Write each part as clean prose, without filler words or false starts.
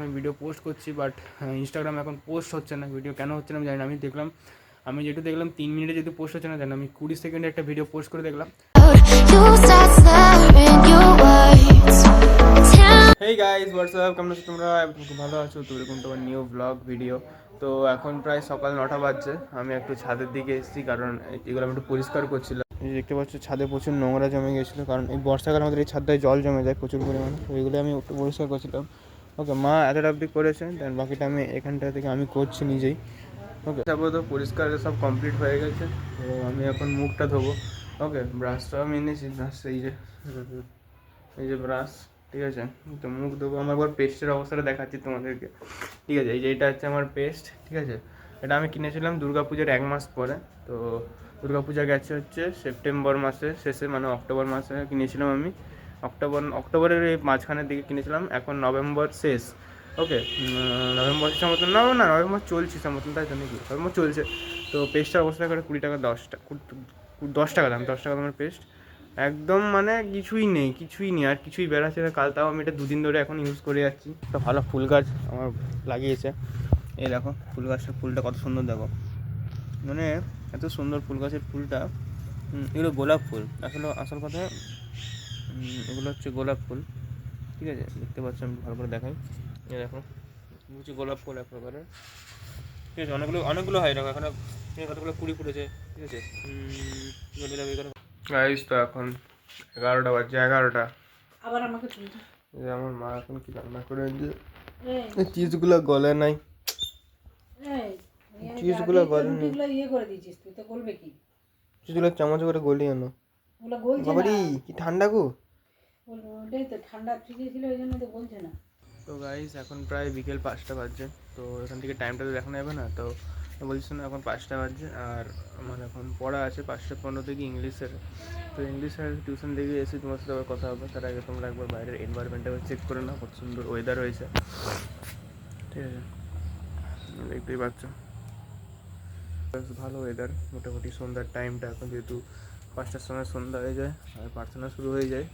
ইনস্টাগ্রামে video post করছি, but ইনস্টাগ্রামে এখন পোস্ট হচ্ছে না। ভিডিও কেন হচ্ছে না আমি জানি না। আমি যেটু দেখলাম 3 মিনিটে যেহেতু পোস্ট হচ্ছে না, জানি আমি 20 সেকেন্ডে একটা ভিডিও পোস্ট করে দেখলাম। হেই গাইজ, হোয়াটসঅ্যাপ, কেমন আছো তোমরা? খুব ভালো আছো তো? এরকম তোমার নিউ ব্লগ ভিডিও। তো এখন প্রায় সকাল 9টা বাজছে। আমি একটু ছাদের দিকে এসেছি, কারণ এগুলো আমি একটু পরিষ্কার করছিলাম। এই দেখতে পাচ্ছ ছাদে প্রচুর নোংরা জমে গেছিলো, কারণ এই বর্ষাকালে আমাদের এই ছাদটায় জল জমে যায় প্রচুর পরিমাণে। তো এগুলো আমি একটু পরিষ্কার করছিলাম। ওকে, মা এতটা অবধি করেছে, দেন বাকিটা আমি এখানটা থেকে আমি করছি নিজেই। ওকে, তারপরে তো পরিষ্কার সব কমপ্লিট হয়ে গেছে। তো আমি এখন মুখটা ধোবো। ওকে, ব্রাশটাও আমি এনেছি। ব্রাশ এই যে ব্রাশ, ঠিক আছে। তো মুখ ধোবো। আমার একবার পেস্টের অবস্থাটা দেখাচ্ছি তোমাদেরকে, ঠিক আছে। এই যে এটা হচ্ছে আমার পেস্ট, ঠিক আছে। এটা আমি কিনেছিলাম দুর্গাপূজার 1 মাস পরে। তো দুর্গাপূজা গেছে হচ্ছে সেপ্টেম্বর মাসের শেষে, মানে অক্টোবর মাসে কিনেছিলাম আমি। অক্টোবরের এই মাঝখানের দিকে কিনেছিলাম। এখন নভেম্বর শেষ। ওকে, নভেম্বর শেষের মতন না, নভেম্বর চলছে সে মতন, তাই তো নাকি? নভেম্বর চলছে। তো পেস্টটার অবস্থা করে 20 টাকা, 10 টাকা দাম, 10 টাকা দামের পেস্ট। একদম মানে কিছুই নেই আর কিছুই বেড়াচ্ছে না। কাল তাও আমি এটা 2 দিন ধরে এখন ইউজ করে যাচ্ছি। একটা ভালো ফুল গাছ আমার লাগিয়েছে। এই দেখো ফুল গাছটা, ফুলটা কত সুন্দর দেখো, মানে এত সুন্দর ফুল গাছের ফুলটা। এগুলো গোলাপ ফুল, আসল কথা এগুলো হচ্ছে গোলাপ ফুল, ঠিক আছে। দেখতে পাচ্ছ, আমি ভালো করে দেখাই। এই দেখো হচ্ছে গোলাপ ফুল এক প্রকারের, ঠিক আছে। অনেকগুলো হয় দেখো, এখানে কতগুলো কুড়ি ফুটেছে, ঠিক আছে। গাইস, তো এখন 11টা বাজছে, 11টা। আবার আমাকে আমার মা এখন কি রান্না করে যে চিজগুলো গলে নাই, চিজগুলো গলে নাই, চিজগুলো চামচ করে গলিয়ে আনো। বাবারি কি ঠান্ডা গো, ঠান্ডা ফ্রিজে ছিল ওই জন্য তো বলছে না। তো গাইস, এখন প্রায় বিকেল 5টা বাজছে। তো এখান থেকে টাইমটা তো দেখানো যাবে না, তো বলছি না, এখন 5টা বাজছে। আর আমার এখন পড়া আছে 5:15 থেকে ইংলিশের। তো ইংলিশের টিউশন থেকে এসে তোমার সাথে আবার কথা হবে। তার আগে তোমরা একবার বাইরের এনভায়রনমেন্টটা চেক করে নাও, কত সুন্দর ওয়েদার হয়েছে, ঠিক আছে। দেখতেই পাচ্ছ বেশ ভালো ওয়েদার। মোটামুটি সন্ধ্যার টাইমটা এখন, যেহেতু 5টার সময় সন্ধ্যা হয়ে যায় আর প্রার্থনা শুরু হয়ে যায়।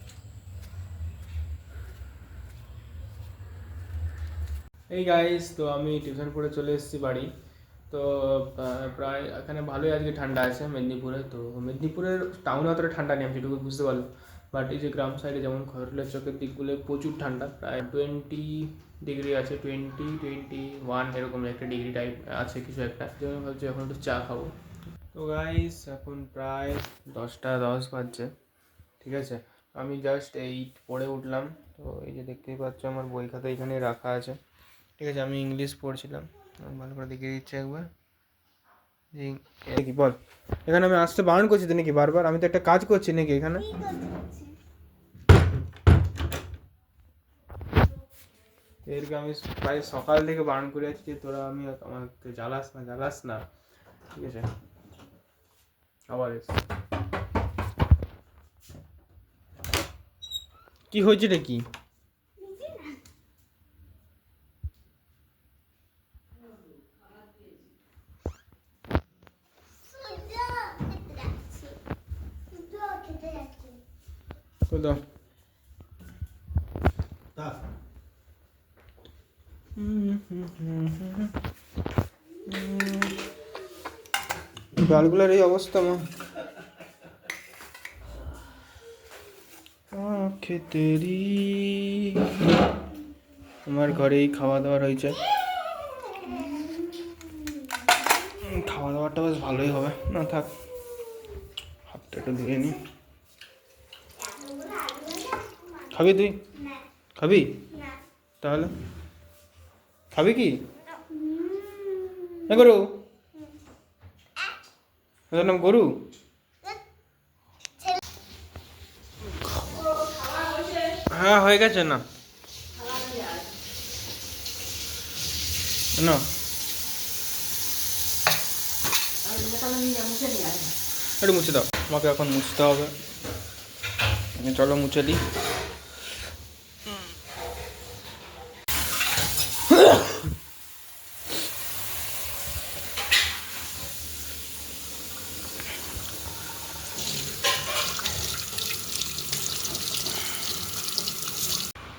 এই গাইস, তো আমি টিউশন পড়ে চলে এসেছি বাড়ি। তো প্রায় এখানে ভালোই আজকে ঠান্ডা আছে মেদিনীপুরে। তো মেদিনীপুরের টাউনে অতটা ঠান্ডা নেই, আমি যেটুকু বুঝতে পারলাম। বাট এই যে গ্রাম সাইডে যেমন খরলের চকের দিকগুলো প্রচুর ঠান্ডা, প্রায় 20 ডিগ্রি আছে, 21 এরকম একটা ডিগ্রি টাইপ আছে কিছু একটা। যেমন ভাবছি এখন একটু চা খাবো। তো গাইস, এখন প্রায় 10টা 10 বাজছে, ঠিক আছে। আমি জাস্ট এই পড়ে উঠলাম। তো এই যে দেখতেই পাচ্ছ আমার বই খাতা এখানে রাখা আছে, ঠিক আছে। আমি ইংলিশ পড়ছিলাম, ভালো করে দেখিয়ে দিচ্ছি একবার। কি বল, এখানে আমি আসতে বারণ করছি তো নাকি বারবার? আমি তো একটা কাজ করছি নাকি এখানে? এরকম আমি প্রায় সকাল থেকে বারণ করে আছি যে তোরা আমাকে জ্বালাস না, ঠিক আছে। আবার কি হয়েছে রে, কি দাও গালগুলার এই অবস্থা মা, তেরি আমার ঘরেই খাওয়া দাওয়া রয়েছে। খাওয়া দাওয়াটা বেশ ভালোই হবে না, থাক হাতটা একটু ধুয়ে নি। খাবি তুই? খাবি? তাহলে খাবি কি গরু? নাম গরু? হ্যাঁ হয়ে গেছে না, না একটু মুছে দাও, আমাকে এখন মুছতে হবে। চলো মুছে দিই।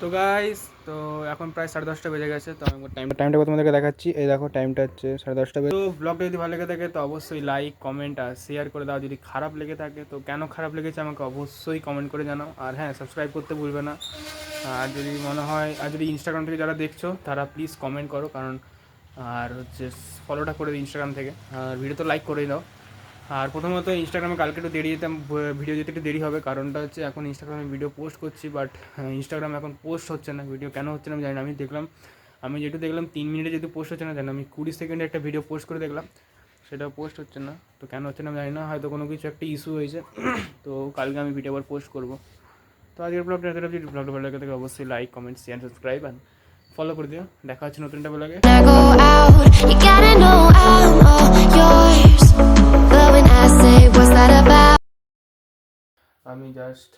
তো গাইস, তো এখন প্রায় 10:30 বেজে গেছে, তো আমি টাইমটা তোমাদেরকে দেখাচ্ছি। এই দেখো টাইমটা হচ্ছে 10:30 বেজে। তো ব্লগটা যদি ভালো লেগে থাকে তো অবশ্যই লাইক কমেন্ট আর শেয়ার করে দাও। যদি খারাপ লেগে থাকে তো কেন খারাপ লেগেছে আমাকে অবশ্যই কমেন্ট করে জানাও। আর হ্যাঁ, সাবস্ক্রাইব করতে ভুলবে না। আর যদি মনে হয়, আর যদি ইনস্টাগ্রাম থেকে যারা দেখছো তারা প্লিজ কমেন্ট করো, কারণ আর হচ্ছে ফলোটা করে দিই ইনস্টাগ্রাম থেকে। আর ভিডিও তো লাইক করেই দাও। আর প্রথমত ইনস্টাগ্রামে কালকে একটু দেরি যেতাম, ভিডিও যেতে একটু দেরি হবে, কারণটা হচ্ছে এখন ইনস্টাগ্রামে ভিডিও পোস্ট করছি, বাট ইনস্টাগ্রামে এখন পোস্ট হচ্ছে না। ভিডিও কেন হচ্ছে না আমি জানি না। আমি যেটু দেখলাম 3 মিনিটে যেহেতু পোস্ট হচ্ছে না, জানি আমি 20 সেকেন্ডে একটা ভিডিও পোস্ট করে দেখলাম, সেটা পোস্ট হচ্ছে না। তো কেন হচ্ছে না আমি জানি না, হয়তো কোনো কিছু একটা ইস্যু হয়েছে। তো কালকে আমি ভিডিও আবার পোস্ট করবো। তো আজকের ব্লগটা ব্লগটা ভালো লাগে থাকে অবশ্যই like comment share subscribe and follow করে দিও। দেখা হচ্ছে নতুন একটা ব্লগে। go out, you gotta know I'm all yours. But when I say what's that about? আমি জাস্ট